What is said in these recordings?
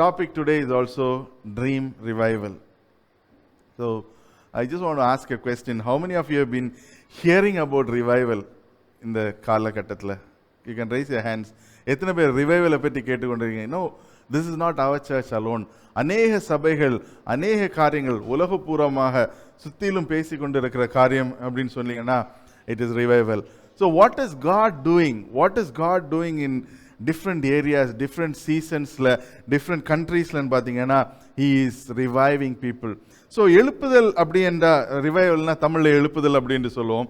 topic today is also dream revival. So I just want to ask a question. How many of you have been hearing about revival in the காலகட்டத்தில்? You can raise your hands. எத்தனை பேர் ரிவைவலை பற்றி கேட்டுக்கொண்டிருக்கீங்க? No, this is not our church alone. அநேக சபைகள், அநேக காரியங்கள் உலகபூர்வமாக சுத்திலும் பேசிக்கொண்டிருக்கிற காரியம் அப்படின்னு சொன்னீங்கன்னா it is revival. So what is God doing? What is God doing in different areas, different seasonsல, different countriesலன்னு பார்த்தீங்கன்னா he is reviving people. So எழுப்புதல் அப்படி என்றா ரிவைவல்னா தமிழில் எழுப்புதல் அப்படின்னு சொல்லுவோம்.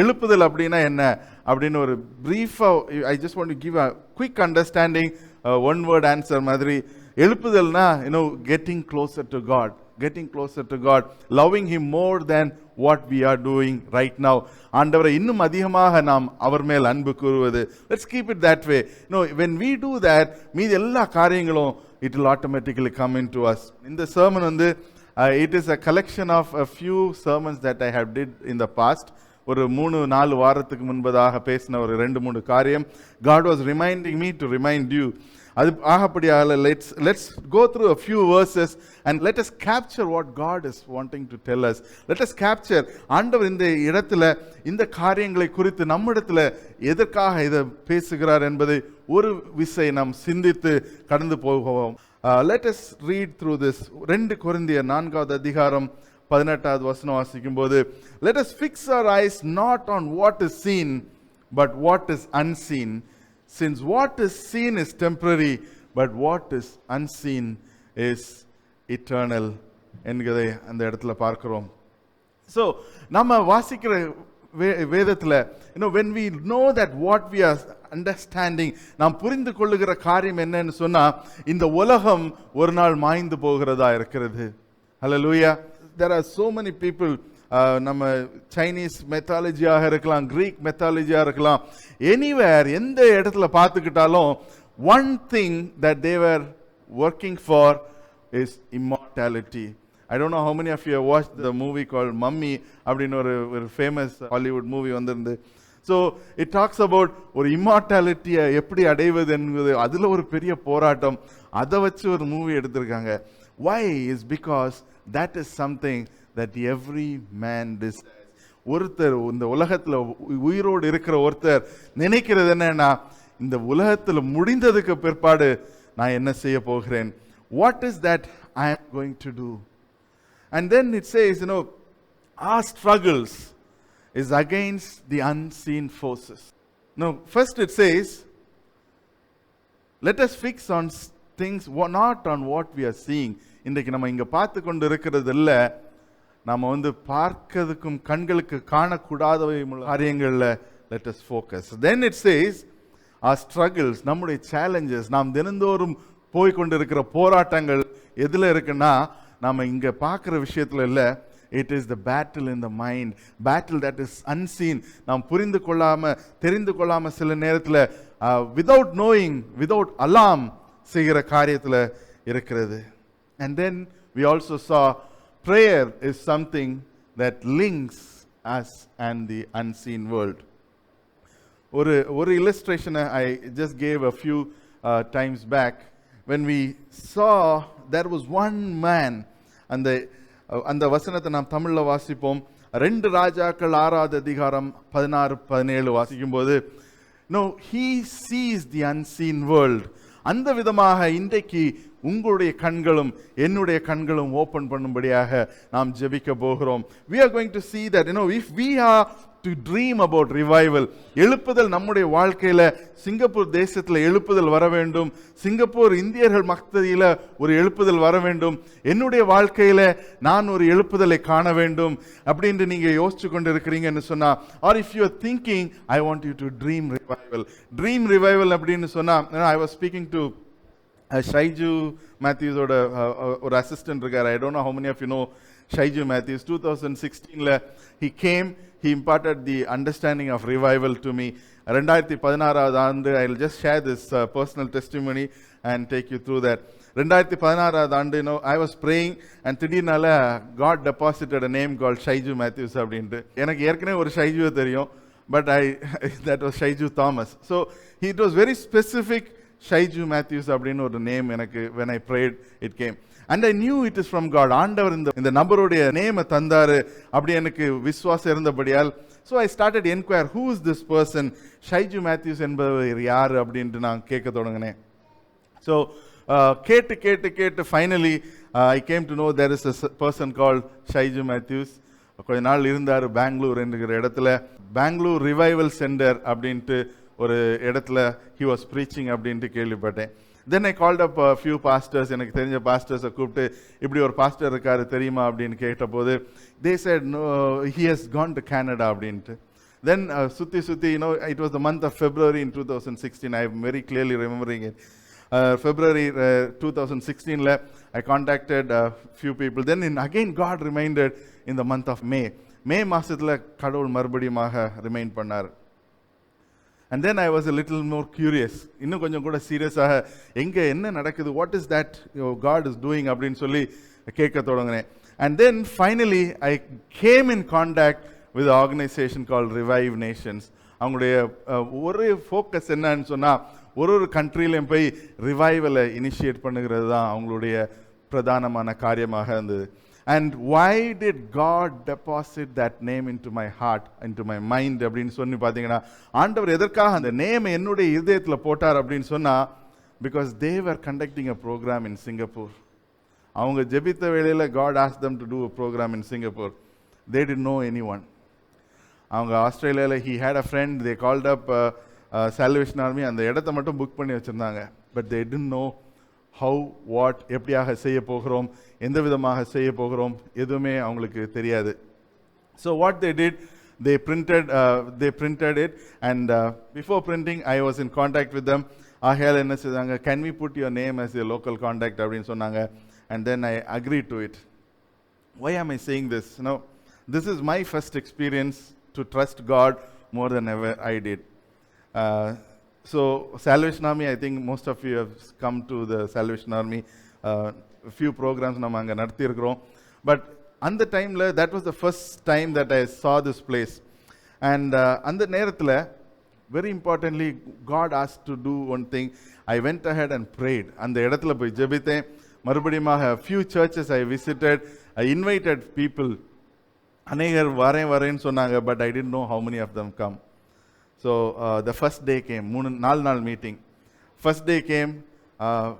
எழுப்புதல் அப்படின்னா என்ன அப்படின்னு ஒரு ப்ரீஃபாக I just want to give a quick understanding, one word answer மாதிரி. எழுப்புதல்னா getting closer to God, getting closer to God, loving Him more than what we are doing right now. ஆண்டவரை இன்னும் அதிகமாக நாம் அவர் மேல் அன்பு கூறுவது. Let's keep it that way. When we do that, மீதி எல்லா காரியங்களும் it will automatically come into us. இந்த sermon it is a collection of a few sermons that I have did in the past. ஒரு 3-4 வாரத்துக்கு முன்பதாக பேசின ஒரு 2-3 காரியம். God was reminding me to remind you. அது ஆகப்படியாக let's go through a few verses and let us capture what God is wanting to tell us. Let us capture ஆண்டவர் இந்த இடத்துல இந்த காரியங்களை குறித்து நம்மிடத்துல எதற்காக இதை பேசுகிறார் என்பதை ஒரு விசை நாம் சிந்தித்து கடந்து போவோம். Let us read through this. 2 கொரிந்தியர் 4வது அதிகாரம் 18வது வசனம் வாசிக்கும் போது, let us fix our eyes not on what is seen but what is unseen, since what is seen is temporary but what is unseen is eternal என்கிறதை அந்த இடத்துல பார்க்கிறோம். ஸோ நம்ம வாசிக்கிற வேதத்தில் when we know that what we are understanding, நாம் புரிந்து கொள்ளுகிற காரியம் என்னன்னு சொன்னா, இந்த உலகம் ஒரு நாள் மாய்ந்து போகிறதா இருக்கிறது. Hallelujah. There are so many people, நம்ம சைனீஸ் மெத்தாலஜியாக இருக்கலாம், கிரீக் மெத்தாலஜியாக இருக்கலாம், எனிவேர் எந்த இடத்துல பார்த்துக்கிட்டாலும் one thing that they were working for is immortality. I don't know how many of you have watched the movie called Mummy அப்படின்னு ஒரு famous Hollywood movie வந்திருந்து. So it talks about ஒரு இம்மார்டாலிட்டியை எப்படி அடைவது என்பது, அதில் ஒரு பெரிய போராட்டம். அதை வச்சு ஒரு மூவி எடுத்திருக்காங்க. Why is because that is something that every man desires. ஒருத்தர் இந்த உலகத்தில் உயிரோடு இருக்கிற ஒருத்தர் நினைக்கிறது என்னன்னா, இந்த உலகத்தில் முடிந்ததுக்கு பிற்பாடு நான் என்ன செய்ய போகிறேன்? What is that I am going to do? And then it says, our struggles is against the unseen forces. Now, first it says, let us fix on things not on what we are seeing. இன்றைக்கு நம்ம இங்க பார்த்து கொண்டு இருக்கிறது இல்ல, நம்ம பார்க்கிறதுக்கும் கண்களுக்கு காணக்கூடாதவை காரியங்கள்ல let us focus. Then it says, our struggles, நம்முடைய challenges, நாம் தினந்தோறும் போய் கொண்டிருக்கிற போராட்டங்கள் எதுல இருக்குன்னா, நாம இங்க பார்க்கிற விஷயத்துல இல்ல. It is the battle in the mind, battle that is unseen. நாம் புரிந்து கொள்ளாம தெரிந்து கொள்ளாம சில நேரத்துல without knowing, without alarm செய்கிற காரியத்துல இருக்கிறது. And then we also saw prayer is something that links us and the unseen world. ஒரு illustration I just gave a few times back. When we saw there was one man, அந்த வசனத்தை நாம் தமிழ்ல வாசிப்போம். 2 ராஜாக்கள் 6வது அதிகாரம் 16-17 வாசிக்கும் போது, he sees the unseen world. அந்த விதமாக இன்றைக்கு உங்களுடைய கண்களும் என்னுடைய கண்களும் ஓபன் பண்ணும்படியாக நாம் ஜெபிக்க போகிறோம். We are going to see that if we are to dream about revival, எழுப்புதல் நம்முடைய வாழ்க்கையில சிங்கப்பூர் தேசத்துல எழுப்புதல் வர வேண்டும், சிங்கப்பூர் இந்தியர்கள் மத்தியில ஒரு எழுப்புதல் வர வேண்டும், என்னுடைய வாழ்க்கையில நான் ஒரு எழுப்புதலை காண வேண்டும் அப்படின்னு நீங்க யோசிச்சு கொண்டு இருக்கிறீங்கன்னு சொன்னா, or if you are thinking I want you to dream revival அப்படின்னு சொன்னா, I was speaking to Shaiju மேத்யூஸோட ஒரு அசிஸ்டன்ட் இருக்கார். I don't know how many of you know Shaiju Matthews. 2016 he came, he imparted the understanding of revival to me. 2016 ஆண்டு, I will just share this personal testimony and take you through that. 2016 ஆண்டு, I was praying and திடீர்னால God deposited a name called Shaiju Matthews அப்படின்ட்டு. எனக்கு ஏற்கனவே ஒரு ஷைஜுவை தெரியும், but that was Shaiju Thomas. So it was very specific, Shaiju Mathews அப்படின்னு ஒரு name எனக்கு when I prayed it came. And I knew it is from God. ஆண்டவர் இந்த நபருடைய நேமை தந்தாரு அப்படி எனக்கு விசுவாசம் இருந்தபடியால், so I started inquire, who is this person? Shaiju Mathews என்பவர் யார் அப்படின்ட்டு நான் கேட்க தொடங்கினேன். So கேட்டு finally I came to know there is a person called Shaiju Mathews. கொஞ்ச நாள் இருந்தார் பெங்களூர் என்கிற இடத்துல. பெங்களூர் ரிவைவல் சென்டர் அப்படின்ட்டு ஒரு இடத்துல he was preaching அப்படின்ட்டு கேள்விப்பட்டேன். Then I called up a few pastors. எனக்கு தெரிஞ்ச பாஸ்டர்ஸை கூப்பிட்டு, இப்படி ஒரு பாஸ்டர் இருக்காரு தெரியுமா அப்படின்னு கேட்டபோது, they said no, he has gone to Canada அப்படின்ட்டு. Then சுத்தி it was the month of February in 2016. I am very clearly remembering it. February 2016 I contacted a few people. Then again God reminded in the month of May மாசத்துல கடவுள் மறுபடியுமாக remind பண்ணார். And then I was a little more curious. இன்னும் கொஞ்சம் கூட சீரியஸாக எங்க என்ன நடக்குது, what is that God is doing அப்படின்னு சொல்லி கேட்க தொடங்கினேன். And then finally I came in contact with an organization called Revive Nations. அவங்களுடைய ஒரு ஃபோக்கஸ் என்னன்னு சொன்னா, ஒரு கண்ட்ரிலையும் போய் ரிவைவலை இனிஷியேட் பண்ணுகிறது தான் அவங்களுடைய பிரதானமான காரியமாக இருந்தது. And why did God deposit that name into my heart, into my mind அப்படின்னு சொல்லி பார்த்தீங்கன்னா, ஆண்டவர் எதற்காக அந்த நேம் என்னுடைய இதயத்தில் போட்டார் அப்படின்னு சொன்னா, because they were conducting a program in Singapore. அவங்க ஜெபித்த வேளையில் God asked them to do a program in Singapore. They didn't know anyone. அவங்க ஆஸ்திரேலியாவில் he had a friend, they called up Salvation Army, அந்த இடத்த மட்டும் புக் பண்ணி வச்சுருந்தாங்க. But they didn't know how, what, எப்படியாக செய்ய போகிறோம், எந்த விதமாக செய்ய போகிறோம், எதுவுமே அவங்களுக்கு தெரியாது. So what they did, they printed it, and before printing I was in contact with them. ஆகையால் என்ன செய்தாங்க, can we put your name as a local contact அப்படின்னு சொன்னாங்க. And then I agreed to it. Why am I saying this? No, this is my first experience to trust God more than ever I did. So Salvation Army, I think most of you have come to the Salvation Army. A few programs நம்ம அங்கே நடத்தியிருக்கிறோம். But அந்த டைமில் that was the first time that I saw this place. And அந்த நேரத்தில் very importantly God asked to do one thing. I went ahead and prayed. அந்த இடத்துல போய் ஜெபித்தேன். மறுபடியுமாக few churches I visited. I invited people. அநேகர் வரேன்னு சொன்னாங்க. But I didn't know how many of them come. So the first day came, 4 நாள் meeting. First day came,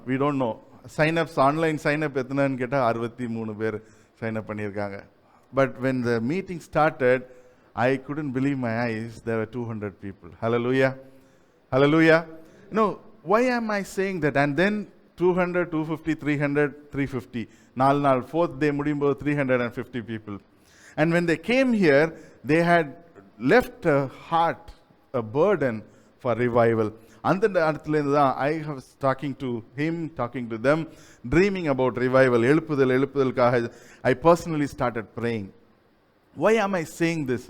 we don't know. Sign-ups, online sign-up எத்தனைன்னு கேட்டால் 63 பேர் sign-up பண்ணியிருக்காங்க. But when the meeting started, I couldn't believe my eyes. There were 200 people. Hallelujah. Hallelujah. Why am I saying that? And then 200, 250, 300, 350. 4 நாள், 4th day முடியும்போது 350 people. And when they came here, they had left a heart, a burden for revival. அந்த இடத்துலேருந்து தான் I was talking to him, talking to them, dreaming about revival. எழுப்புதலுக்காக I personally started praying. Why am I saying this?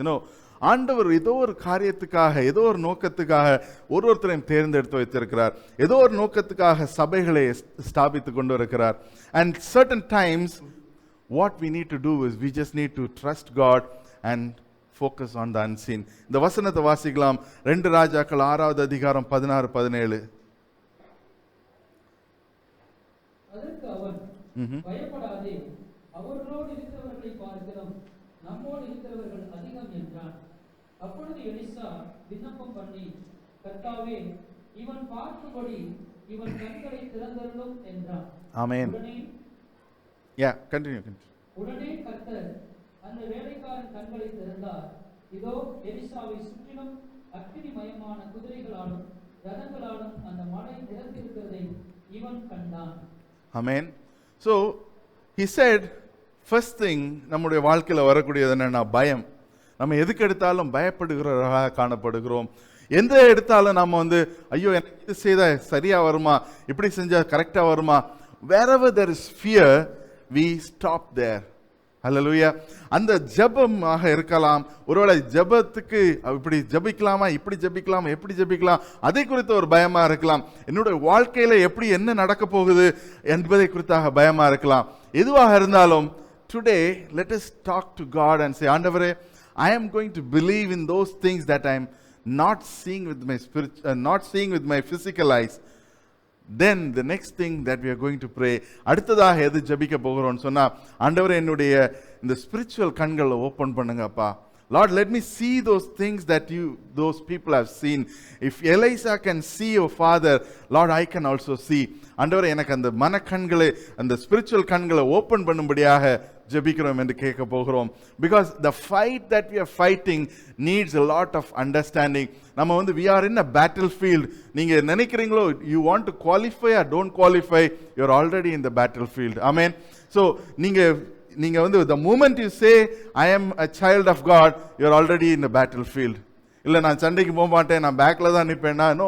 ஆண்டவர் ஏதோ ஒரு காரியத்துக்காக, ஏதோ ஒரு நோக்கத்துக்காக ஒருத்தரையும் தேர்ந்தெடுத்து வைத்திருக்கிறார். ஏதோ ஒரு நோக்கத்துக்காக சபைகளை ஸ்தாபித்து கொண்டு இருக்கிறார். And certain times what we need to do is we just need to trust God and focus on the unseen. இந்த வசனத்தை வாசிக்கலாம். 2 ராஜாக்கள் 6வது அதிகாரம் 16-17. அதற்கு அவன், பயப்படாதே, அவர்களோடு இருக்கிறவர்களை பார்க்கிறோம், நம்மோடு இருக்கிறவர்கள் அதிகம் என்றான். அப்பொழுது எலிசா விண்ணப்பம் பண்ணி, கர்த்தாவே, இவன் பார்க்கும்படி இவன் கண்களை திறந்தருளும் என்றான். ஆமென். உடனே கர்த்தர் அந்த வேலைக்காரன் கண்களை திறந்தார். இதோ எலிசாவை சுற்றிலும் அக்கினிமயமான குதிரைகளாலும் ரதங்களாலும் அந்த மலை நிரம்பியிருக்கிறதை இவன் கண்டான். Amen. So he said, first thing நம்முடைய வாழ்க்கையில் வரக்கூடியது என்னன்னா பயம். நம்ம எதுக்கு எடுத்தாலும் பயப்படுகிறவர்களாக காணப்படுகிறோம். எந்த எடுத்தாலும் நம்ம ஐயோ எனக்கு இது செய்தா சரியா வருமா, இப்படி செஞ்சா கரெக்டா வருமா. Wherever there is fear, we stop there. Hallelujah. அந்த ஜெபமாக இருக்கலாம். ஒருவேளை ஜெபத்துக்கு இப்படி ஜெபிக்கலாமா, இப்படி ஜெபிக்கலாமா, எப்படி ஜெபிக்கலாம், அதை குறித்த ஒரு பயமா இருக்கலாம். என்னுடைய வாழ்க்கையில எப்படி என்ன நடக்க போகுது என்பதை குறித்தாக பயமா இருக்கலாம். எதுவாக இருந்தாலும் today let us talk to God and say, ஆண்டவரே, I am going to believe in those things that I am not seeing with my physical eyes. then the next thing that we are going to pray, அடுத்ததாக எது ஜெபிக்க போகிறோம்னு சொன்னா, ஆண்டவரே என்னுடைய இந்த spiritual கண்களை ஓபன் பண்ணுங்கப்பா. Lord, let me see those things that those people have seen. If Elisha can see your Father, Lord, I can also see. ஆண்டவரே எனக்கு அந்த மனக்கண்களை, அந்த ஸ்பிரிச்சுவல் கண்களை ஓபன் பண்ணும்படியாக ஜெபிக்கிறோம் என்று கேட்க போகிறோம். Because the fight that we are fighting needs a lot of understanding. நம்ம we are in a battlefield. நீங்க நினைக்கிறீங்களோ you want to qualify or don't qualify, you are already in the battlefield. Amen. So நீங்க the moment you say I am a child of God, you are already in the battlefield. இல்ல நான் சண்டைக்கு போக மாட்டேன், நான் பேக்ல தான் நிப்பேன்னா, no,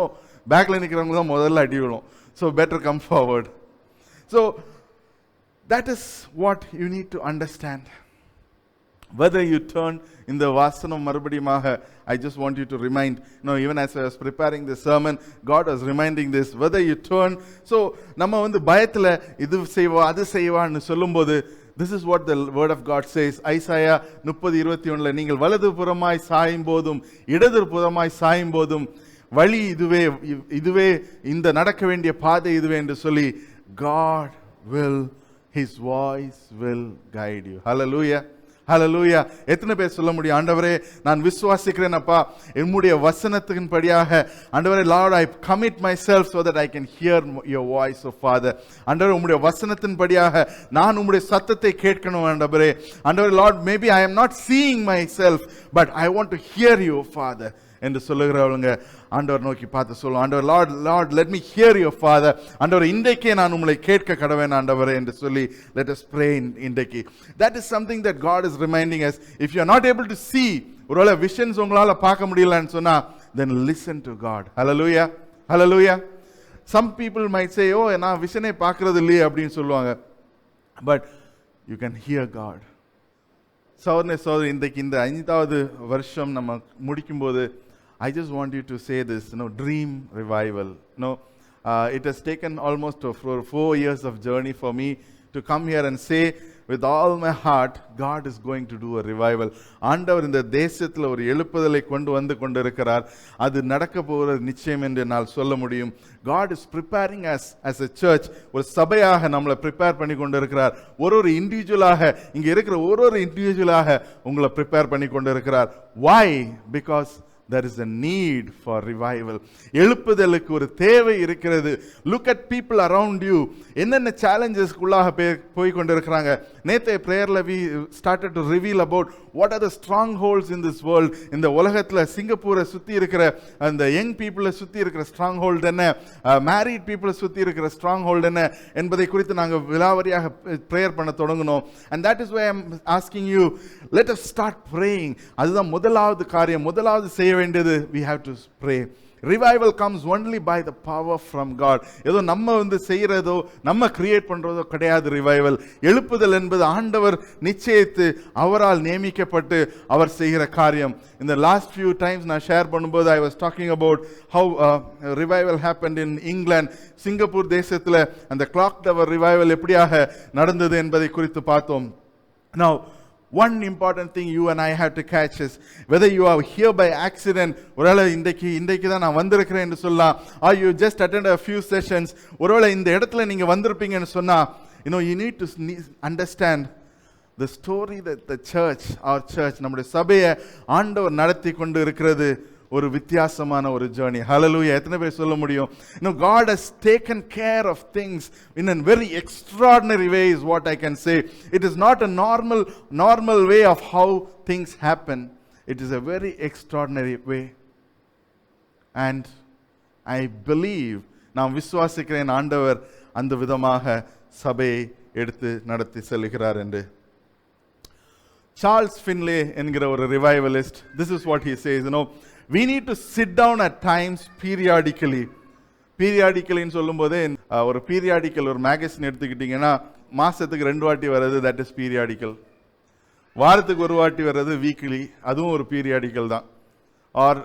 பேக்ல நிக்கிறவங்க தான் முதல்ல அடி விழும். So better come forward. So that is what you need to understand. Whether you turn in the vasanam marubadiyamaga, I just want you to remind, even as I was preparing this sermon, God was reminding this, whether you turn. So நம்ம பயத்துல இது செய்வா அது செய்வான்னு சொல்லும்போது, this is what the word of God says. Isaiah 30:21 நீங்கள் வலது புறமாய் சாயும் போதும் இடது புறமாய் சாயும் போதும் வழி இதுவே இந்த நடக்க வேண்டிய பாதை இதுவே என்று சொல்லி, God will, his voice will guide you. Hallelujah. ஹல்லேலூயா. எத்தனை பேர் சொல்ல முடியும், ஆண்டவரே நான் விசுவாசிக்கிறேன் அப்பா, என்னுடைய வசனத்தின் படியாக ஆண்டவரே, Lord, I commit myself so that I can hear your voice, oh Father. ஆண்டவரே உம்முடைய வசனத்தின் படியாக நான் உம்முடைய சத்தத்தை கேட்கணும் ஆண்டவரே. ஆண்டவரே, Lord, maybe I am not seeing myself, but I want to hear you, Father என்று சொல்லுகிறவங்க ஆண்டவர் நோக்கி பார்த்து சொல்லுவோம், ஆண்டவர், Lord, let me hear your Father. ஆண்டவர், இன்றைக்கே நான் உம்மை கேட்க கடவேன் ஆண்டவரே என்று சொல்லி, let us pray இன்றைக்கு. That is something that God is reminding us. If you are not able to see, ஒருவேளை விஷன்ஸ் உங்களால பார்க்க முடியலன்னு சொன்னா, then listen to God. Hallelujah. Hallelujah. Some people might say, oh, நான் விஷனை பார்க்கிறது இல்லையே அப்படின்னு சொல்லுவாங்க. But you can hear God. சோதனை இன்றைக்கு இந்த 5வது வருஷம் நம்ம முடிக்கும்போது, I just want you to say this, dream revival. It has taken almost 4 years of journey for me to come here and say with all my heart, God is going to do a revival. ஆண்டவர் இந்த தேசத்தில் ஒரு எழுப்புதலை கொண்டு கொண்டிருக்கிறார். அது நடக்க போகிற நிச்சயம் என்று என்னால் சொல்ல முடியும். God is preparing us as a church. ஒரு சபையாக நம்மளை ப்ரிப்பேர் பண்ணி கொண்டிருக்கிறார். ஒரு இண்டிவிஜுவலாக, இங்க இருக்கிற ஒரு இண்டிவிஜுவலாக உங்களை ப்ரிப்பேர் பண்ணி கொண்டிருக்கிறார். Why? Because there is a need for revival. எழுப்புதலுக்கு ஒரு தேவை இருக்கிறது. Look at people around you. என்னென்ன challenges குள்ளாக போய் கொண்டிருக்கிறாங்க. நேற்றைய பிரேயர்ல we started to reveal about what are the strongholds in this world. இந்த உலகத்துல சிங்கப்பூரை சுத்தி இருக்கிற அந்த young people சுத்தி இருக்கிற stronghold என்ன, married people சுத்தி இருக்கிற stronghold என்ன என்பதை குறித்து நாங்கள் விலாவரியாக பிரேயர் பண்ண தொடங்கினோம். And that is why I am asking you, let us start praying. அதுதான் முதலாவது காரியம், முதலாவது செய்ய வேண்டியது, we have to pray. Revival comes only by the power from God. ஏதோ நம்ம செய்யறதோ நம்ம கிரியேட் பண்றதோ கிடையாது. ரிவைவல், எழுப்புதல் என்பது ஆண்டவர் நிச்சயித்து அவரால் நியமிக்கப்பட்டு அவர் செய்கிற காரியம். In the last few times நான் ஷேர் பண்ணும்போது I was talking about how revival happened in England. Singapore தேசத்துல அந்த clock tower revival எப்படியாக நடந்தது என்பதை குறித்து பார்த்தோம். Now one important thing you and I have to catch is whether you are here by accident, ஒருவேளை இன்றைக்கு தான் நான் வந்திருக்கிறேன் என்று சொல்லலாம், or you just attend a few sessions, ஒருவேளை இந்த இடத்துல நீங்க வந்திருப்பீங்கன்னு சொன்னா, you need to understand the story that the church, our church, நம்முடைய சபையை ஆண்டவர் நடத்தி கொண்டு இருக்கிறது ஒரு வித்தியாசமான ஒரு ஜர்னி. ஹல்லேலூயா. எத்தனை பேர் சொல்ல முடியும், God has taken care of things in a very extraordinary way is what I can say. It is not a normal way of how things happen. It is a very extraordinary way. And I believe, நான் விசுவாசிக்கிறேன் ஆண்டவர் அந்த விதமாக சபையை எடுத்து நடத்தி செல்கிறார் என்று. சார்ல்ஸ் ஃபின்லே என்கிற ஒரு revivalist, this is what he says, we need to sit down at times periodically. பீரியாடிக்கல்னு சொல்லும்போது ஒரு பீரியாடிக்கல், ஒரு மேகசின் எடுத்துக்கிட்டிங்கன்னா மாதத்துக்கு 2 வாட்டி வர்றது, தட் இஸ் பீரியாடிக்கல். வாரத்துக்கு 1 வாட்டி வர்றது வீக்லி, அதுவும் ஒரு பீரியாடிக்கல் தான். Or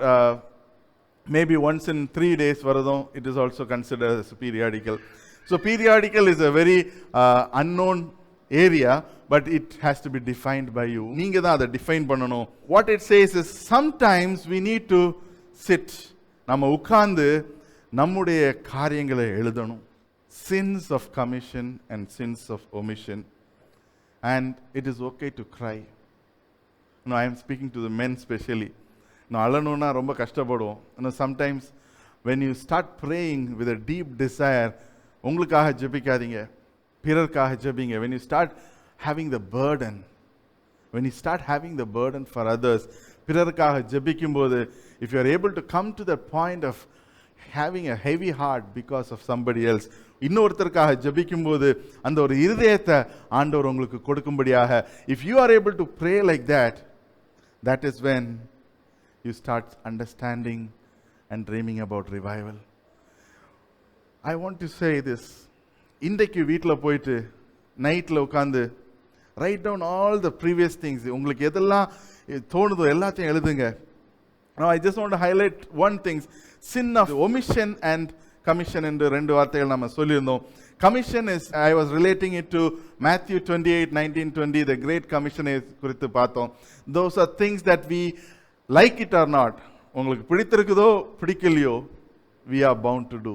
maybe once in 3 days வரதும், it is also consider as periodical. So periodical is a very unknown area, but it has to be defined by you. நீங்க தான் அதை டிஃபைன் பண்ணணும். What it says is sometimes we need to sit. நம்ம உட்கார்ந்து நம்முடைய காரியங்களை எழுதணும். Sins of commission and sins of omission. And it is okay to cry. No, I am speaking to the men specially. நான் அழணும்னா ரொம்ப கஷ்டப்படுவோம். Sometimes when you start praying with a deep desire, உங்களுக்காக ஜெபிக்காதீங்க, பிறர்க்காக ஜெபிங்க. When you start having the burden, when you start having the burden for others, பிறர்க்காக ஜெபிக்கும்போது, if you are able to come to the point of having a heavy heart because of somebody else, இன்னொருத்தருக்காக ஜெபிக்கும்போது அந்த ஒரு இருதயத்தை ஆண்டவர் உங்களுக்கு கொடுக்கும்படியாக, if you are able to pray like that, that is when you start understanding and dreaming about revival. I want to say this. இன்றைக்கு வீட்டில் போயிட்டு நைட்டில் உட்காந்து write down all the previous things. உங்களுக்கு எதெல்லாம் தோணுதோ எல்லாத்தையும் எழுதுங்க. Now I just want to highlight one thing. Sin of omission and commission என்று ரெண்டு வார்த்தைகள் நம்ம சொல்லியிருந்தோம். Commission is, I was relating it to Matthew 28:19-20, the great commission குறித்து பார்த்தோம். Those are things that we like it or not, உங்களுக்கு பிடித்திருக்குதோ பிடிக்கலையோ, we are bound to do.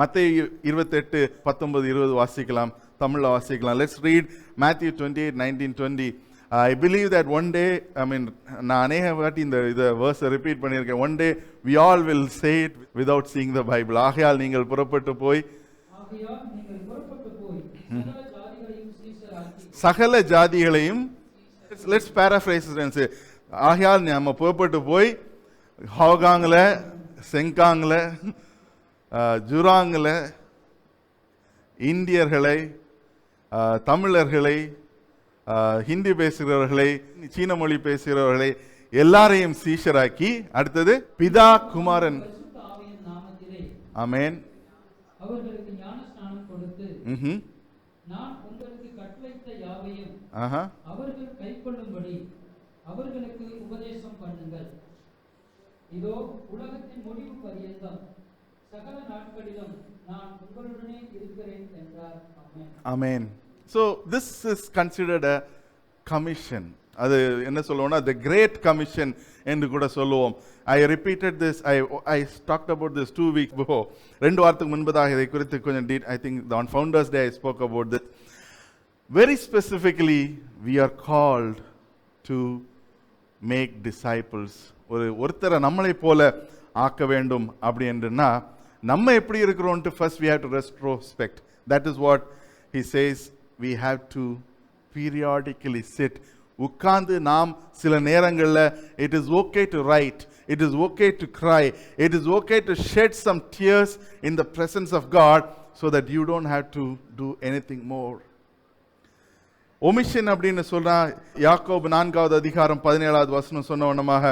மத்தேயு 28:19-20 வாசிக்கலாம், தமிழ்ல வாசிக்கலாம். Let's read Matthew 28:19-20. I believe that one day, நான் அநேக வாட்டி இந்த வேர்ஸை ரிப்பீட் பண்ணியிருக்கேன். One day we all will say it without seeing the Bible. ஆகையால் நீங்கள் புறப்பட்டு போய் சகல ஜாதிகளையும், let's paraphrase it and say, ஆகையால் நம்ம புறப்பட்டு போய் ஹோகாங்கில், செங்காங்கில், ஜுராங்கில் இந்தியர்களை, தமிழர்களை, ஹிந்தி பேசுகிறவர்களை, சீன மொழி பேசுகிறவர்களை எல்லாரையும் சீஷராக்கி, அடுத்தது பிதா குமாரன், ஆமென், அவர்களுக்கு ஞானஸ்நானம் கொடுத்து, நான் உங்களுக்கு கட்டளையிட்ட யாவையும் அவர்கள் கைக்கொள்ளும்படி அவர்களுக்கு உபதேசம் பண்ணுங்கள். இதோ உலகத்தின் முடிவு பரியந்தம் சகல நாட்களிலும் நான் உங்களுடனே இருக்கிறேன் என்றார். ஆமென். So this is considered a commission. அது என்ன சொல்லுவோம்னா the great commission என்று கூட சொல்லுவோம். I repeated this, I talked about this 2 weeks before. ரெண்டு வாரத்துக்கு முன்பதாக இதை குறித்து கொஞ்சம் I think on Founders Day I spoke about this. Very specifically, we are called to make disciples. ஒருத்தரை நம்மளை போல ஆக்க வேண்டும் அப்படி என்றுனா, நம்ம எப்படி இருக்கிறோம்ட்டு first we have to retrospect. That is what he says, we have to periodically sit. உட்கார்ந்து நாம் சில நேரங்களில் it is okay to write, it is okay to cry, it is okay to shed some tears in the presence of God so that you don't have to do anything more. omission அப்படின்னு சொல்றா யாக்கோபு 4:17 சொன்னவனமாக,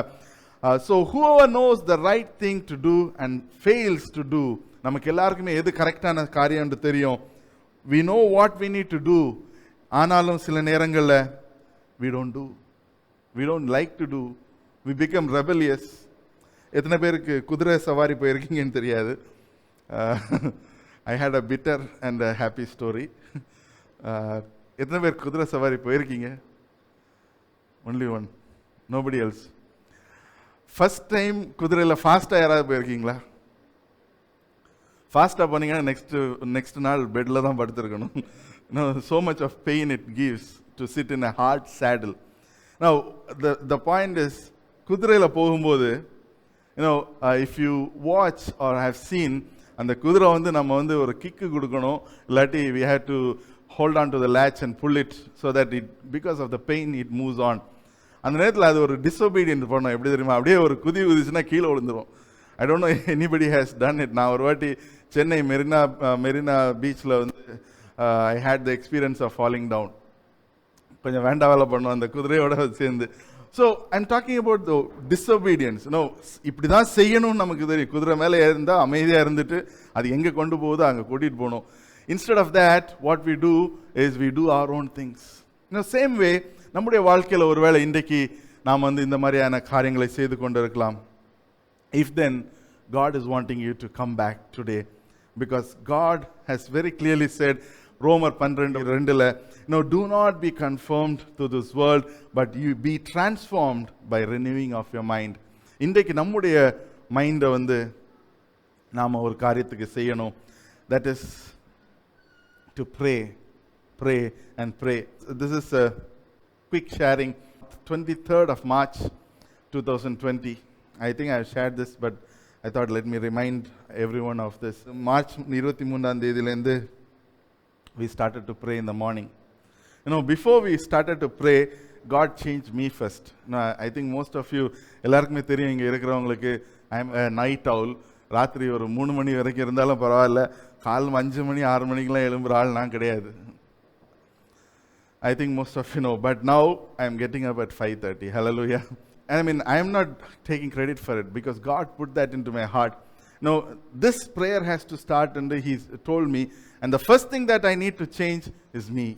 so whoever knows the right thing to do and fails to do, நமக்கு எல்லாருக்குமே எது கரெக்டான காரியம் என்று தெரியும். We know what we need to do, ஆனாலும் சில நேரங்களில் we don't like to do, we become rebellious. எத்தனை பேருக்கு குதிரை சவாரி போயிருக்கீங்கன்னு தெரியாது. I had a bitter and a happy story. எத்தனை பேர் குதிரை சவாரி போயிருக்கீங்க? Only one, nobody else. First time குதிரையில் ஃபாஸ்ட்டாக யாராவது போயிருக்கீங்களா? ஃபாஸ்ட்டாக போனீங்கன்னா நெக்ஸ்ட் நாள் பெட்டில் தான் படுத்துருக்கணும். So much of pain it gives to sit in a hard saddle. Now the point is, குதிரையில் போகும்போது if you watch or have seen, அந்த குதிரை நம்ம ஒரு கிக்கு கொடுக்கணும், இல்லாட்டி we have to hold on to the latch and pull it so that it, because of the pain, it moves on. அந்த நேரத்தில் அது ஒரு disobedient பண்ணோம். எப்படி தெரியுமா? அப்படியே ஒரு குதிச்சுன்னா கீழே விழுந்துரும். I don't know if anybody has done it. நான் ஒரு வாட்டி சென்னை மெரினா பீச்சில் I had the experience of falling down. கொஞ்சம் வேண்டாம் வேலை பண்ணுவோம் அந்த குதிரையோட சேர்ந்து. So I'm talking about the disobedience. இப்படி தான் செய்யணும்னு நமக்கு தெரியும். குதிரை மேலே இருந்தால் அமைதியாக இருந்துட்டு அது எங்கே கொண்டு போகுதோ அங்கே கூட்டிகிட்டு போகணும். Instead of that, what we do is we do our own things. Same way, நம்முடைய வாழ்க்கையில் ஒருவேளை இன்றைக்கு நாம் இந்த மாதிரியான காரியங்களை செய்து கொண்டு இருக்கலாம். If then God is wanting you to come back today, because God has very clearly said, ரோமர் 12:2, do not be conformed to this world, but you be transformed by renewing of your mind. இன்றைக்கு நம்முடைய மைண்டை நாம் ஒரு காரியத்துக்கு செய்யணும். That is to pray and pray. This is a quick sharing. 23rd of March 2020. I think I have shared this, but I thought let me remind everyone of this. March 23ஆம் தேதியிலிருந்து we started to pray in the morning. Before we started to pray, God changed me first. I think most of you, எல்லாருக்குமே தெரியும் இங்கே இருக்கிறவங்களுக்கு, I am a night owl. ராத்திரி ஒரு 3 மணி வரைக்கும் இருந்தாலும் பரவாயில்ல, கால் 5 மணி 6 மணிக்கெல்லாம் எழும்புற ஆள் நான் கிடையாது. I think most of you know, but now I am getting up at 5:30. Hallelujah. I am not taking credit for it because God put that into my heart. This prayer has to start, and He told me, and the first thing that I need to change is me.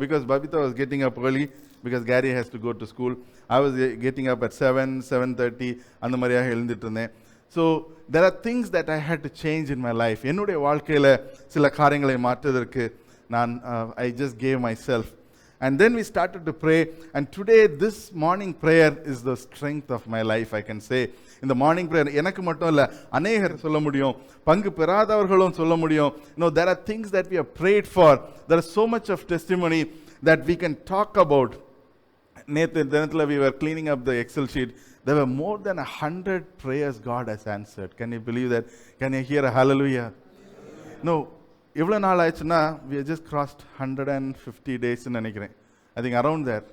Because Babita was getting up early because Gary has to go to school. I was getting up at 7:30. அந்த மாதிரியா எழுந்திட்டு இருந்தேன். So there are things that I had to change in my life. என்னுடைய வாழ்க்கையில சில காரியங்களை மாற்றுவதற்கு I just gave myself. And then we started to pray, and today this morning prayer is the strength of my life, I can say. In the morning prayer, எனக்கு மட்டும் இல்ல, அநேகர் சொல்ல முடியும், பங்கு பெறாதவர்களும் சொல்ல முடியும். There are things that we have prayed for. There is so much of testimony that we can talk about. நேற்று தினத்தில் we were cleaning up the Excel sheet. There were more than 100 prayers God has answered. Can you believe that? Can you hear a hallelujah? எவ்வளோ நாள் ஆயிடுச்சுன்னா we have just crossed 150 days நினைக்கிறேன். I think around there.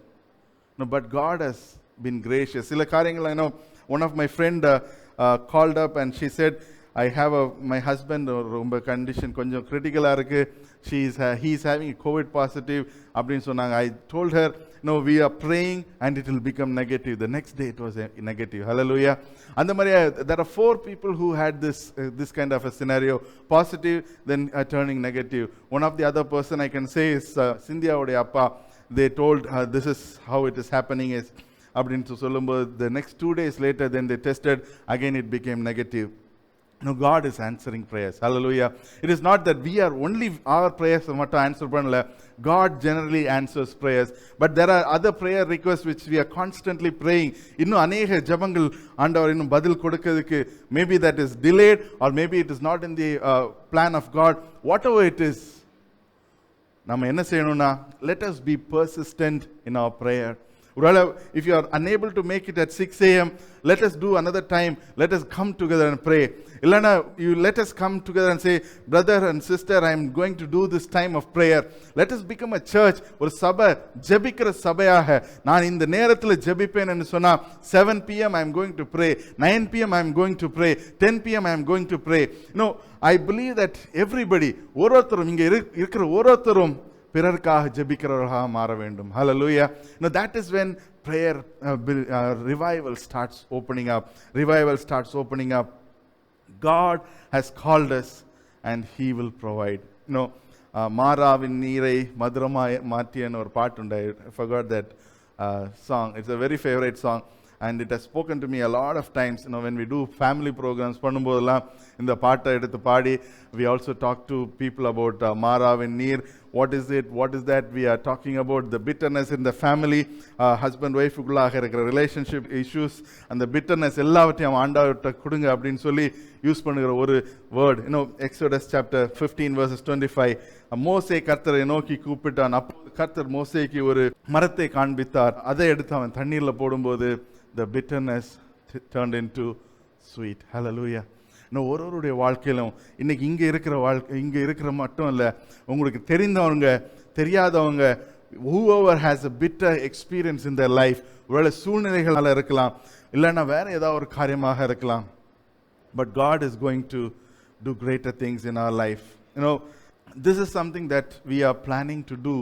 But God has been gracious. சில காரியங்கள் one of my friend called up and she said, I have my husband ரொம்ப condition கொஞ்சம் கிரிட்டிக்கலாக இருக்கு, he is having a COVID positive அப்படின்னு சொன்னாங்க. I told her, we are praying and it will become negative. The next day it was negative. Hallelujah. அந்த மாதிரி there are 4 people who had this kind of a scenario, positive then turning negative. One of the other person I can say is Cynthia உடைய அப்பா. They told this is how it is happening is அப்படின்னு சொல்லும்போது the next 2 days later then they tested, again it became negative. God is answering prayers. Hallelujah. It is not that we are only our prayers மட்டும் answer பண்ணல. God generally answers prayers, but there are other prayer requests which we are constantly praying. இன்னும் அநேக ஜெபங்கள் ஆண்டவர் இன்னும் பதில் கொடுக்கிறதுக்கு, maybe that is delayed or maybe it is not in the plan of God. Whatever it is, நம்ம என்ன செய்யணும்னா, let us be persistent in our prayer. If you are unable to make it at 6 a.m., let us do another time. Let us come together and pray. Illana, you let us come together and say, brother and sister, I am going to do this time of prayer. Let us become a church. ஒரு சபை, ஜெபிக்கிற சபையாக நான் இந்த நேரத்தில் ஜெபிப்பேன் என்று சொன்னா 7 p.m. I am going to pray, 9 p.m. I am going to pray, 10 p.m. I am going to pray. I believe that everybody, ஒருத்தரும் இங்கே இருக்கிற ஒருத்தரும் பிறர்க்காக ஜெபிக்கிறவர்களாக மாற வேண்டும். Hallelujah. That is when prayer revival starts opening up. Revival starts opening up. God has called us and He will provide. மாறாவின் நீரை மதுரமாய் மாற்றியன்னு ஒரு பாட்டு உண்டு. I forgot that song. It's a very favorite song. And it has spoken to me a lot of times. When we do family programs, பண்ணும்போதெல்லாம் இந்த பாட்டை எடுத்து பாடி, we also talk to people about மாறாவின் நீர். What is it? What is that? We are talking about the bitterness in the family, husband wife குள்ளாக இருக்கிற relationship issues, அந்த bitterness எல்லாவற்றையும் ஆண்டவர்கிட்ட கொடுங்க அப்படின்னு சொல்லி யூஸ் பண்ணுகிற ஒரு வேர்ட். Exodus chapter 15 verses 25. மோசே கர்த்தரை நோக்கி கூப்பிட்டான். அப்போ கர்த்தர் மோசேக்கு ஒரு மரத்தை காண்பித்தார். அதை எடுத்து அவன் தண்ணீர்ல போடும்போது the bitterness turned into sweet. Hallelujah. ஒருவருடைய வாழ்க்கையிலும் இன்னைக்கு இங்க இருக்கிற மட்டும் இல்ல, உங்களுக்கு தெரிந்தவங்க தெரியாதவங்க, whoever has a bitter experience in their life, ஒருவேளை சூழ்நிலைகளால இருக்கலாம், இல்லைன்னா வேற ஏதாவது ஒரு காரியமாக இருக்கலாம், but God is going to do greater things in our life. This is something that we are planning to do,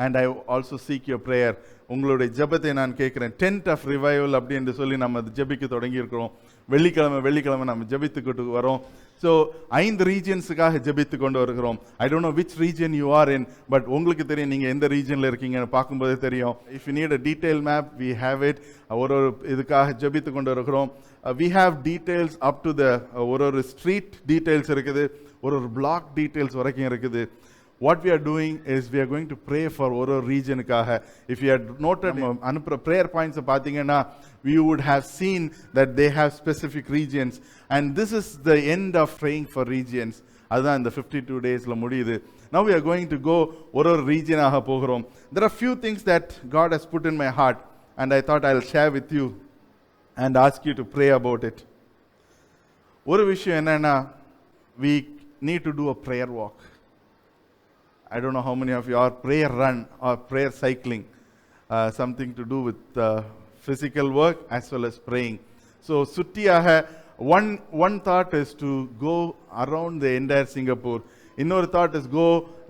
and I also seek your prayer. உங்களுடைய ஜெபத்தை நான் கேட்கிறேன். டென்ட் ஆஃப் ரிவைவல் அப்படி என்று சொல்லி நம்ம ஜெபிக்க தொடங்கி இருக்கிறோம். வெள்ளிக்கிழமை நம்ம ஜெபித்துக்கிட்டு வரோம். ஸோ 5 ரீஜன்ஸுக்காக ஜெபித்து கொண்டு வருகிறோம். I don't know which region you are in, but உங்களுக்கு தெரியும் நீங்கள் எந்த ரீஜனில் இருக்கீங்கன்னு பார்க்கும்போதே தெரியும். If you need a detail map, we have it. ஒரு இதுக்காக ஜெபித்து கொண்டு வருகிறோம். We have details up to the ஒரு ஸ்ட்ரீட் டீட்டெயில்ஸ் இருக்குது, ஒரு பிளாக் டீட்டெயில்ஸ் வரைக்கும் இருக்குது. What we are doing is we are going to pray for ஒரு region காக. If you had noted, அனுப்புற prayer points பார்த்தீங்கன்னா we would have seen that they have specific regions. And this is the end of praying for regions. அதுதான் இந்த 52 daysல முடியுது. Now we are going to go ஒரு region-ஆக போகிறோம். There are few things that God has put in my heart, and I thought I'll share with you and ask you to pray about it. ஒரு விஷயம் என்னன்னா, we need to do a prayer walk. I don't know how many of you are prayer run or prayer cycling, something to do with physical work as well as praying. So suttiyaga one thought is to go around the entire Singapore. இன்னொரு thought is go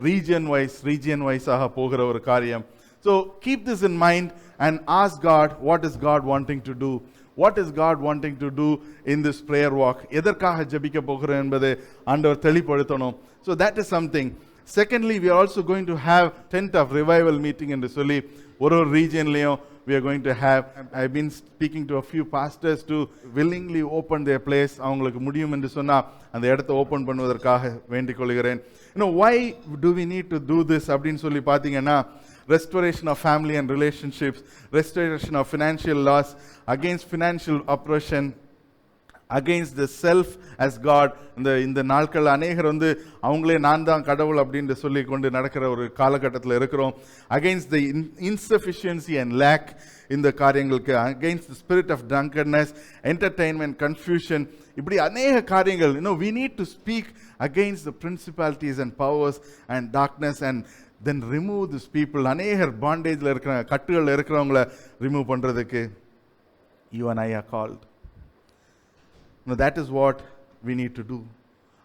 region wise ஆக போகிற ஒரு காரியம். So keep this in mind and ask God, what is God wanting to do? What is God wanting to do in this prayer walk? எதற்காக ஜெபிக்க போகிறோம் என்பதை ஆண்டவர் தெளிப்படுத்தணும். So that is something. Secondly, we are also going to have tent of revival meeting என்று சொல்லி ஒரு regionலையும் we are going to have. I've been speaking to a few pastors to willingly open their place. அவங்களுக்கு முடியும் என்று சொன்னா அந்த இடத்தை open பண்ணுவதற்காக வேண்டிக் கொள்கிறேன். Why do we need to do this அப்படின்னு சொல்லி பார்த்தீங்கன்னா, restoration of family and relationships, restoration of financial loss, against financial oppression, against the self as God. இந்த நாட்கள் அநேகர் அவங்களே நான் தான் கடவுள் அப்படின்னு சொல்லி கொண்டு நடக்கிற ஒரு காலகட்டத்தில் இருக்கிறோம். against the insufficiency and lack இந்த காரியங்களுக்கு, against the spirit of drunkenness, entertainment, confusion, இப்படி அநேக காரியங்கள். we need to speak against the principalities and powers and darkness and then remove these people. அநேகர் பாண்டேஜ்ல இருக்கிற கட்டுகள் இருக்கிறவங்களை ரிமூவ் பண்றதுக்கு you and I are called. That is what we need to do.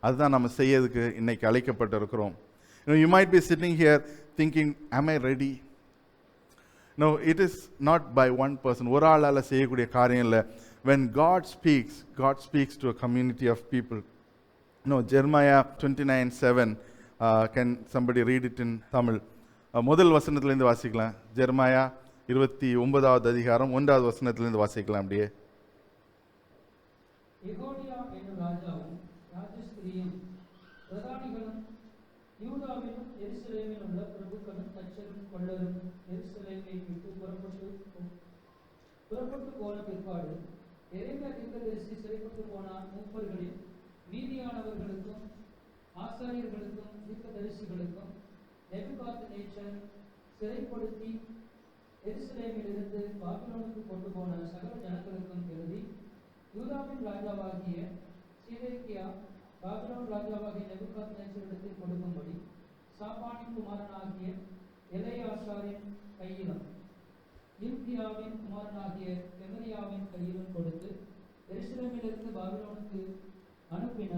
அதுதான் நம்ம செய்யறதுக்கு இன்னைக்கு அழைக்கப்பட்டிருக்கிறோம். You might be sitting here thinking, am I ready? No, it is not by one person. ஒரு ஆளால செய்யக்கூடிய காரியம் இல்லை. When God speaks to a community of people. Jeremiah 29:7. Can somebody read it in Tamil? முதல் வசனத்திலிருந்து வாசிக்கலாம். ஜெர்மாயா 29வது அதிகாரம் 1வது வசனத்திலிருந்து வாசிக்கலாம் அப்படியே. யெகோனியா என்னும் ராஜாவும் ராஜஸ்திரியும் பிரதானிகளும் யூதாவிலும் எருசலேமில் உள்ள பிரபுக்களும் தச்சரும் கொள்ளரும் எருசலேமை விட்டு புறப்பட்டு போன பிற்பாடு எரேமியா தீர்க்கதரிசி சிறைப்பட்டு போன மூப்பர்களில் மீதியானவர்களுக்கும் ஆசாரியர்களுக்கும் தீர்க்கதரிசிகளுக்கும் நேபுகாத்நேச்சர் சிறைப்படுத்தி எருசலேமிலிருந்து பாபிலோனுக்கு கொண்டு போன சகல ஜனங்களுக்கும் எழுதி, யூதாவின் ராஜாவாகிய சீதேக்கியா பாபிலோன் ராஜாவாகிய நேபுகாத்நேச்சரிடத்தில் கொடுக்கும்படி சாப்பானின் குமாரனாகிய எலெயாசாரின் கையிலும் இல்கியாவின் குமாரனாகிய கெமரியாவின் கையிலும் கொடுத்து எருசலேமிலிருந்து பாபிலோனுக்கு அனுப்பின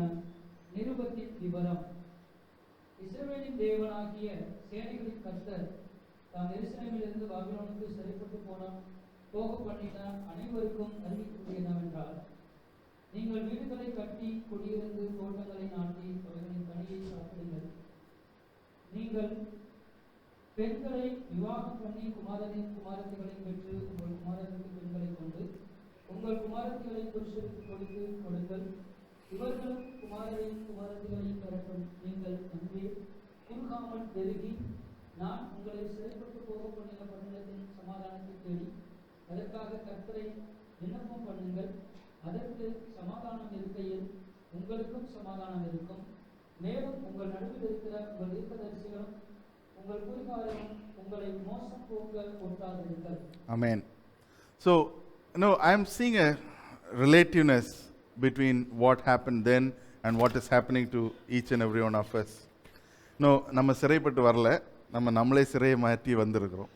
நிருபத்தின் விவரம். இஸ்ரவேலின் தேவனாகிய சேனைகளின் கர்த்தர் தாம் எருசலேமிலிருந்து பாபிலோனுக்கு சிறைப்பட்டு போக பண்ணின அனைவருக்கும் அறிவிக்கக்கூடிய என்னவென்றால், நீங்கள் வீடுகளை கட்டி குடியிருந்து தோட்டங்களை நாட்டி அவர்களின் கனியை சாப்பிடுங்கள். நீங்கள் பெண்களை விவாகம் பண்ணி குமாரத்திகளை பெற்று உங்கள் குமாரத்திற்கு பெண்களை கொண்டு உங்கள் குமாரத்திகளை புருஷருக்கு கொடுங்கள். இவர்களும் குமாரத்திகளை பெறட்டும். நீங்கள் அங்கே குறுகாமல் பெருகி நான் உங்களை சிறைப்பட்டு போக பண்ணின பட்டணத்தின் சமாதானத்தை தேடி அதற்காக கர்த்தரை விண்ணப்பம் பண்ணுங்கள். அதற்கு சமாதானம் இருக்கையில் உங்களுக்கும் சமாதானம் இருக்கும். மேலும் உங்கள் நடுவில் இருக்கிற உங்கள் தீர்க்கதரிசிகளும் உங்கள் குறிகாரரும் உங்களை மோசம் போக்க ஒட்டாதிருங்கள். Amen. So, I am seeing a relativeness between what happened then and what is happening to each and every one of us. நம்ம சிறைப்பட்டு வரல, நம்மளே சிறையை மாற்றி வந்திருக்கிறோம்.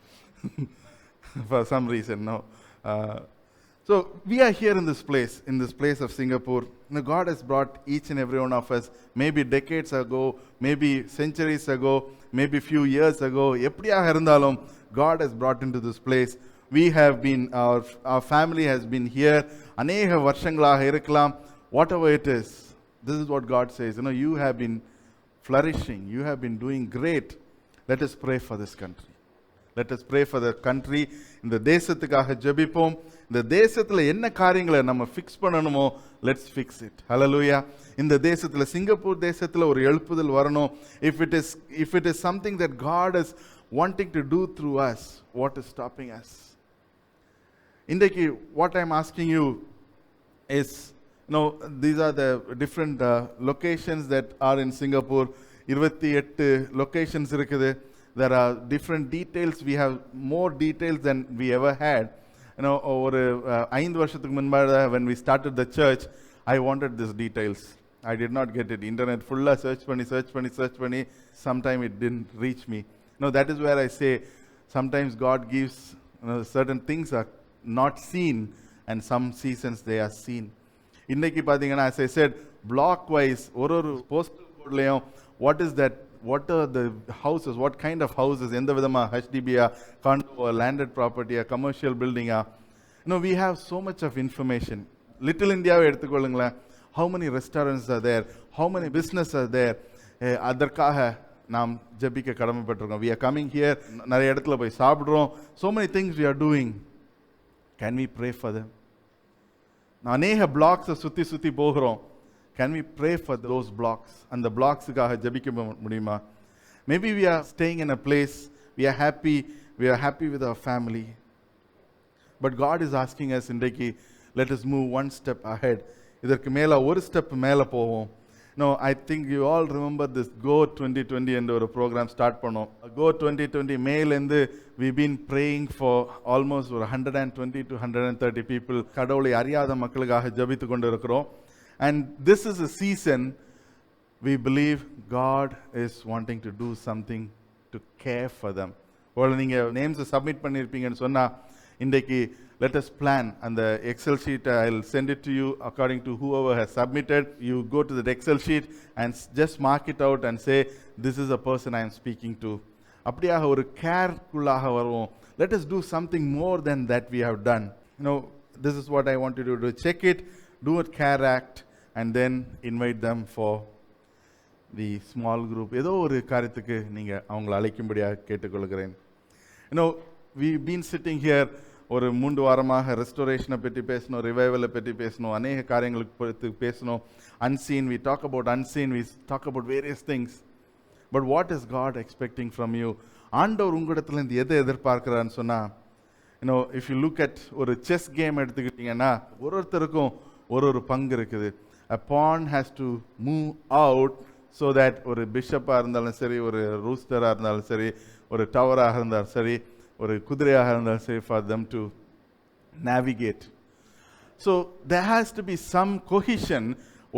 For some reason, so we are here in this place of Singapore. God has brought each and every one of us, maybe decades ago, maybe centuries ago, maybe few years ago. எப்படியாக இருந்தாலும் God has brought into this place. We have been, our family has been here. அநேக வருஷங்களாக இருக்கலாம். Whatever it is, this is what God says. You have been flourishing. You have been doing great. Let us pray for this country. Let us pray for the country. இந்த தேசத்துக்காக ஜெபிப்போம். இந்த தேசத்துல என்ன காரியங்களை நம்ம ஃபிக்ஸ் பண்ணணுமோ, let's fix it. Hallelujah. இந்த தேசத்துல, சிங்கப்பூர் தேசத்துல ஒரு எழுப்புதல் வரணும். If it is something that God is wanting to do through us, what is stopping us? இன்றைக்கு what I'm asking you is, these are the different locations that are in Singapore. 28 locations இருக்குது. There are different details. We have more details than we ever had. ஒரு 5 வருஷத்துக்கு முன்பாக when we started the church, I wanted these details. I did not get it. Internet full search பண்ணி sometime it didn't reach me. That is where I say sometimes God gives, certain things are not seen and some seasons they are seen. இன்னைக்கு பாத்தீங்கன்னா, as I said, block wise ஒரு postal codeலயும் what is that, what are the houses, what kind of houses, எந்த விதமா HDB condo landed property commercial building we have so much of information. Little India எடுத்துக்கொள்ளுங்களேன், how many restaurants are there, how many businesses are there. அதற்காக நாம் ஜெபிக்க கடமைப்பட்டிருக்கோம். We are coming here, நிறைய இடத்துல போய் சாப்பிடுறோம். So many things we are doing. Can we pray for them? அநேக blocks சுத்தி போகிறோம். Can we pray for those blocks? அந்த blocks-க்காக ஜெபிக்க முடியுமா? Maybe we are staying in a place, we are happy with our family. But God is asking us இன்றைக்கு, let us move one step ahead. இதற்கு மேல ஒரு step மேல போவோம். I think you all remember this Go 2020 என்ற ஒரு program start பண்ணோம். Go 2020 மேலேந்து we've been praying for almost 120 to 130 people. கடவுளை அறியாத மக்களுக்காக ஜெபித்து கொண்டிருக்கிறோம். And this is a season we believe God is wanting to do something to care for them. ஒருவேளை நீங்க names submit பண்ணிருப்பீங்கன்னு சொன்னா, இன்றைக்கு let us plan, and the Excel sheet I'll send it to you according to whoever has submitted. You go to the Excel sheet and just mark it out and say, this is a person I am speaking to. அப்படியாக ஒரு கேர்க்குள்ளாக வருவோம். Let us do something more than that we have done. This is what I want you to do. Check it, do a care act, and then invite them for the small group. ஏதோ ஒரு காரியத்துக்கு நீங்க அவங்களை அழைக்கும்படியாக கேட்டுக்கொள்கிறேன். We've been sitting here ஒரு 3 வாரமாக ரெஸ்டோரேஷனை பற்றி பேசணும், ரிவைவலை பற்றி பேசணும், அநேக காரியங்களுக்கு பற்றி பேசணும். Unseen, we talk about unseen, we talk about various things. But what is God expecting from you? ஆண்டவர் உங்களிடத்துல இருந்து எதை எதிர்பார்க்கிறான்னு சொன்னா, if you look at ஒரு செஸ் கேம் எடுத்துக்கிட்டீங்கன்னா, ஒருத்தருக்கும் ஒரு பங்கு இருக்குது. A pawn has to move out so that ஒரு பிஷப்பாக இருந்தாலும் சரி, ஒரு ரூஸ்டராக இருந்தாலும் சரி, ஒரு டவராக இருந்தாலும் சரி, ஒரு குதிரையாக இருந்தாலும் சரி, for them to navigate. So there has to be some cohesion.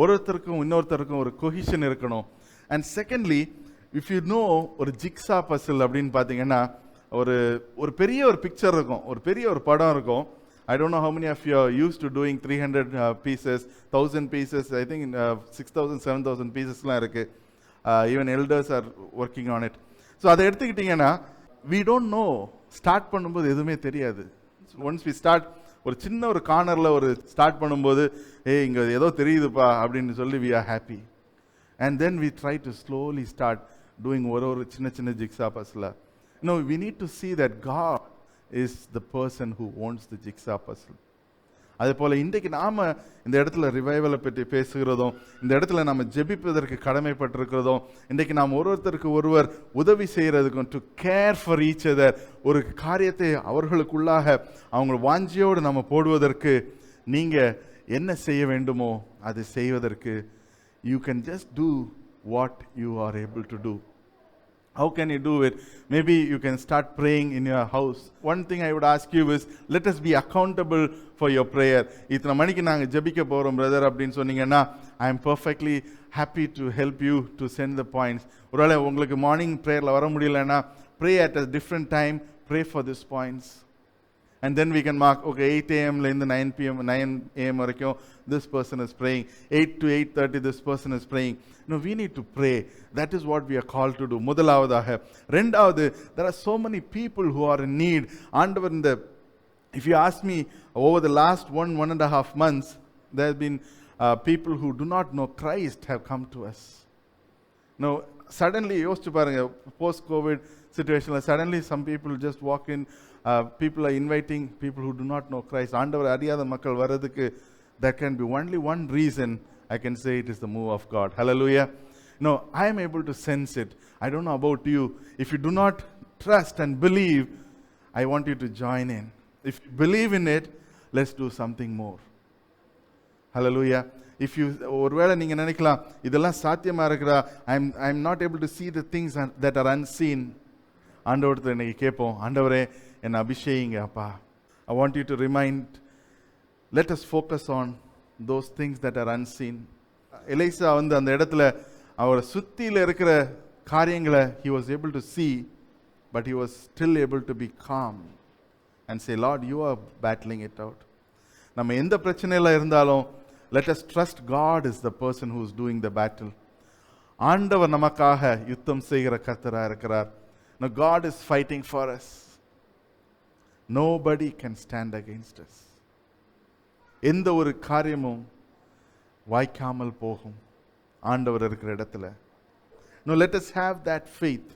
ஒருத்தருக்கும் இன்னொருத்தருக்கும் ஒரு cohesion இருக்கணும். And secondly, if you know ஒரு jigsaw puzzle அப்படின்னு பார்த்தீங்கன்னா, ஒரு பெரிய ஒரு பிக்சர் இருக்கும், ஒரு பெரிய ஒரு படம் இருக்கும். I don't know how many of you are used to doing 300 pieces, 1000 pieces, I think 6000, 7000 piecesலாம் இருக்கு. Even elders are working on it. So அதை எடுத்துக்கிட்டீங்கன்னா, we don't know, ஸ்டார்ட் பண்ணும்போது எதுவுமே தெரியாது. ஒன்ஸ் வி ஸ்டார்ட், ஒரு சின்ன ஒரு கார்னரில் ஒரு ஸ்டார்ட் பண்ணும்போது, இங்கே ஏதோ தெரியுதுப்பா அப்படின்னு சொல்லி we are happy. And then we try to slowly start doing ஒரு சின்ன jigsaw puzzle. We need to see that God is the person who owns the jigsaw puzzle. அதே போல இன்றைக்கு நாம இந்த இடத்துல ரிவைவலை பற்றி பேசுகிறதும், இந்த இடத்துல நாம ஜெபிப்பதற்கு கடமைப்பட்டிருக்கிறதும், இன்றைக்கு நாம் ஒருத்தருக்கு ஒருவர் உதவி செய்யறதுக்கும், to care for each other, ஒரு காரியத்தை அவர்களுக்குள்ளாக அவங்க வாஞ்சியோடு நம்ம போடுவதற்கு நீங்க என்ன செய்ய வேண்டுமோ அதை செய்வதற்கு you can just do what you are able to do. How can you do it? Maybe you can start praying in your house. One thing I would ask you is, let us be accountable for your prayer. இத்தனை மணிக்கு நாங்கள் ஜெபிக்க போகிறோம் brother அப்படின்னு சொன்னீங்கன்னா, I am perfectly happy to help you to send the points. ஒருவேளை உங்களுக்கு morning ப்ரேயரில் வர முடியலன்னா, pray at a different time, pray for these points. And then we can mark, okay, 8 a.m. ல இருந்து 9 a.m. வரைக்கும் this person is praying. 8 to 8:30 this person is praying. No, we need to pray. That is what we are called to do. முதலாவதாக. ரெண்டாவது, there are so many people who are in need. ஆண்டவர் இந்த, if you ask me, over the last 1.5 months, there have been people who do not know Christ have come to us. Now, suddenly, யோசிச்சு பாருங்க, post-COVID situation, suddenly some people just walk in, people are inviting people who do not know Christ. ஆண்டவர் அறியாத மக்கள் வர்றதுக்கு, there can be only one reason. I can say it is the move of God. Hallelujah. No, I am able to sense it. I don't know about you. If you do not trust and believe, I want you to join in. If you believe in it, let's do something more. Hallelujah. If you ஒருவேளை நீங்க நினைக்கலாம் இதெல்லாம் சாத்தியமா இருக்கிறா, I'm not able to see the things that are unseen. ஆண்டவர்கிட்ட இன்னைக்கு கேட்போம், ஆண்டவரே என்னை அபிஷேகிங்க அப்பா. I want you to remind, let us focus on those things that are unseen. Elisha அந்த இடத்துல அவரை சுத்தியில இருக்கிற காரியங்களை he was able to see, but he was still able to be calm and say, Lord, you are battling it out. நம்ம எந்த பிரச்சனையில இருந்தாலும் let us trust God is the person who is doing the battle. ஆண்டவர் நமக்காக யுத்தம் செய்கிற கர்த்தராக இருக்கிறார். Now God is fighting for us. Nobody can stand against us. எந்த ஒரு காரியமும் வாய்க்காமல் போகும் ஆண்டவர் இருக்கிற இடத்துல. Now let us have that faith.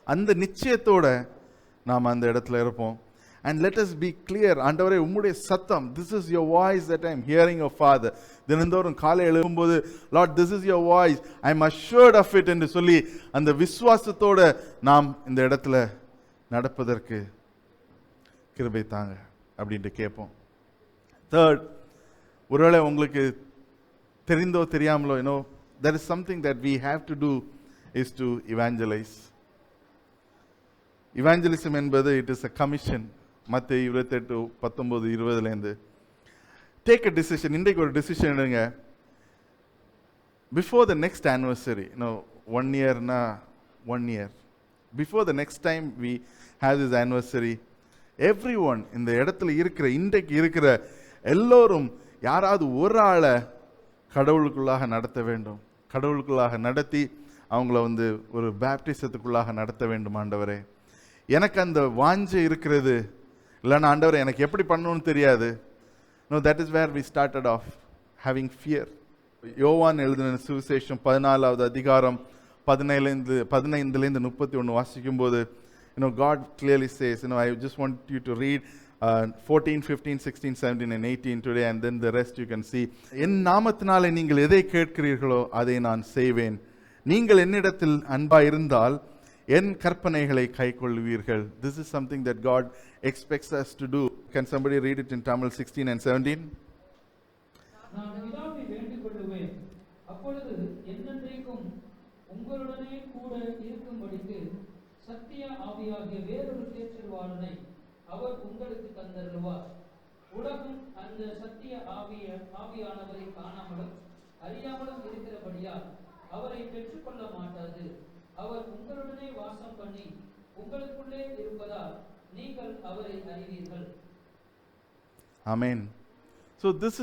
அந்த நிச்சயத்தோட நாம் அந்த இடத்துல இருப்போம். And let us be clear, ஆண்டவரே உம்முடைய சத்தம், this is your voice that I am hearing, your Father. தினந்தோறும் காலை எழும்பும்போது, Lord, this is your voice, I am assured of it என்று சொல்லி அந்த விசுவாசத்தோட நாம் இந்த இடத்துல நடப்பதற்கு கிருபை தாங்க அப்படின்ட்டு கேட்போம். Third, ஒருவேளை உங்களுக்கு தெரிந்தோ தெரியாமலோ, there is something that we have to do is to evangelize. Evangelism என்பது it is a commission. மத்தேயு 28:19-20 take a decision. இன்றைக்கு ஒரு decision எடுங்க. Before the next anniversary, 1 year na 1 year. Before the next time we have this anniversary, everyone இந்த இடத்துல இருக்கிற இன்றைக்கு இருக்கிற எல்லோரும் யாராவது ஒரு ஆளை கடவுளுக்குள்ளாக நடத்த வேண்டும். கடவுளுக்குள்ளாக நடத்தி அவங்கள ஒரு பேப்டிசத்துக்குள்ளாக நடத்த வேண்டும். ஆண்டவரே எனக்கு அந்த வாஞ்சை இருக்கிறது, இல்லைன்னா ஆண்டவரே எனக்கு எப்படி பண்ணணும்னு தெரியாது. No, that is where we started off, having fear. யோவான் எழுதின சுவிசேஷம் 14வது அதிகாரம் 15-31 வாசிக்கும்போது, God clearly says, I just want you to read 14, 15, 16, 17 and 18 today, and then the rest you can see. என் நாமத்தினாலே நீங்கள் எதை கேட்கிறீர்களோ அதை நான் செய்வேன். நீங்கள் என்னிடத்தில் அன்பாய் இருந்தால் என் கற்பனைகளை கைக்கொள்வீர்கள். This is something that God expects us to do. Can somebody read it in Tamil 16 and 17? நான் பிதாவை வேண்டிக் கொள்ளுவேன், அப்பொழுது என்னென்றைக்கும் உங்களுடனே கூட இருக்கும்படிக்கு சத்திய ஆவியாகிய வேறொரு தேற்றவாளனை அவர் உங்களுக்கு தந்தருளுவார். உலகம் அந்த சத்திய ஆவியானவரை காணாமலும் அறியாமலும் இருக்கிறபடியால் அவரை பெற்றுக்கொள்ள மாட்டாது. அவர் உங்களுடனே வாசம் பண்ணி உங்களுக்குள்ளே இருப்பதால் நீங்கள் அவரை அறிவீர்கள். Amen. So this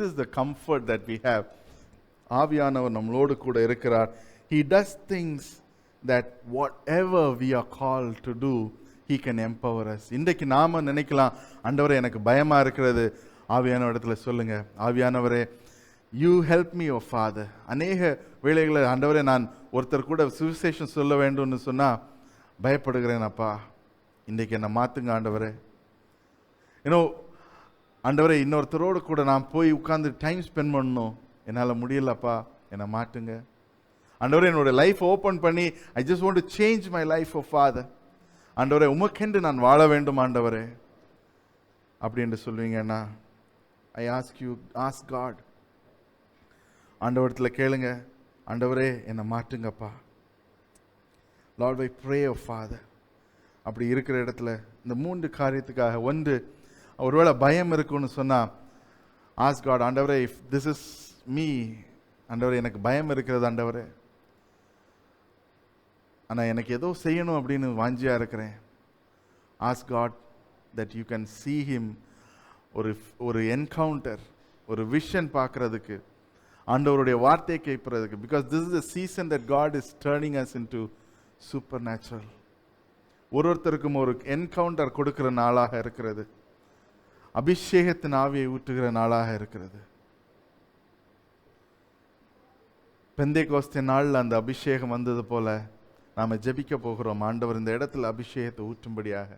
is the comfort that we have. ஆவியானவர் நம்மளோடு கூட இருக்கிறார். He does things that whatever we are called to do, he can empower us. இன்றைக்கு நாம நினைக்கலாம், ஆண்டவரே எனக்கு பயமா இருக்கிறது. ஆவியானவர் இடத்துல சொல்லுங்க, ஆவியானவரே you help me, oh Father. அநேக வேளைகளை ஆண்டவரே நான் ஒருத்தர் கூட சுவிசேஷம் சொல்ல வேண்டும்னு சொன்னா பயப்படுகிறேன் அப்பா, இன்றைக்கு என்னை மாத்துங்க ஆண்டவரே. ஆண்டவரே இன்னொருத்தரோடு கூட நான் போய் உட்கார்ந்து டைம் ஸ்பெண்ட் பண்ணணும், என்னால் முடியலப்பா, என்னை மாட்டுங்க ஆண்டவரே. என்னோட லைஃப் ஓப்பன் பண்ணி I just want to change my life oh father. ஆண்டவரே உமக்கென்று நான் வாழ வேண்டும் ஆண்டவரே அப்படின்னு சொல்லுவீங்கன்னா, ஐ ஆஸ்க் காட், ஆண்டவரத்தில் கேளுங்க, ஆண்டவரே என்னை மாட்டுங்கப்பா. Lord I pray O Father. அப்படி இருக்கிற இடத்துல இந்த 3 காரியத்துக்காக, ஒன்று ஒருவேளை பயம் இருக்குன்னு சொன்னால் ஆஸ்க் காட், ஆண்டவரே இஃப் திஸ் இஸ் மீ, ஆண்டவரே எனக்கு பயம் இருக்கிறது ஆண்டவரே, ஆனால் எனக்கு ஏதோ செய்யணும் அப்படின்னு வாஞ்சியாக இருக்கிறேன். Ask God that you can see him, ஒரு என்கவுண்டர், ஒரு விஷன் பார்க்கறதுக்கு, ஆண்டவருடைய வார்த்தையை கேட்பறதுக்கு. Because this is the season that God is turning us into supernatural நேச்சுரல். ஒருத்தருக்கும் ஒரு என்கவுண்டர் கொடுக்கிற நாளாக இருக்கிறது, அபிஷேகத்தின் ஆவியை ஊற்றுகிற நாளாக இருக்கிறது. பெந்தேகோஸ்தே நாளில் அந்த அபிஷேகம் வந்தது போல நாம ஜெபிக்க போகிறோம். ஆண்டவர் இந்த இடத்துல அபிஷேகத்தை ஊற்றும்படியாக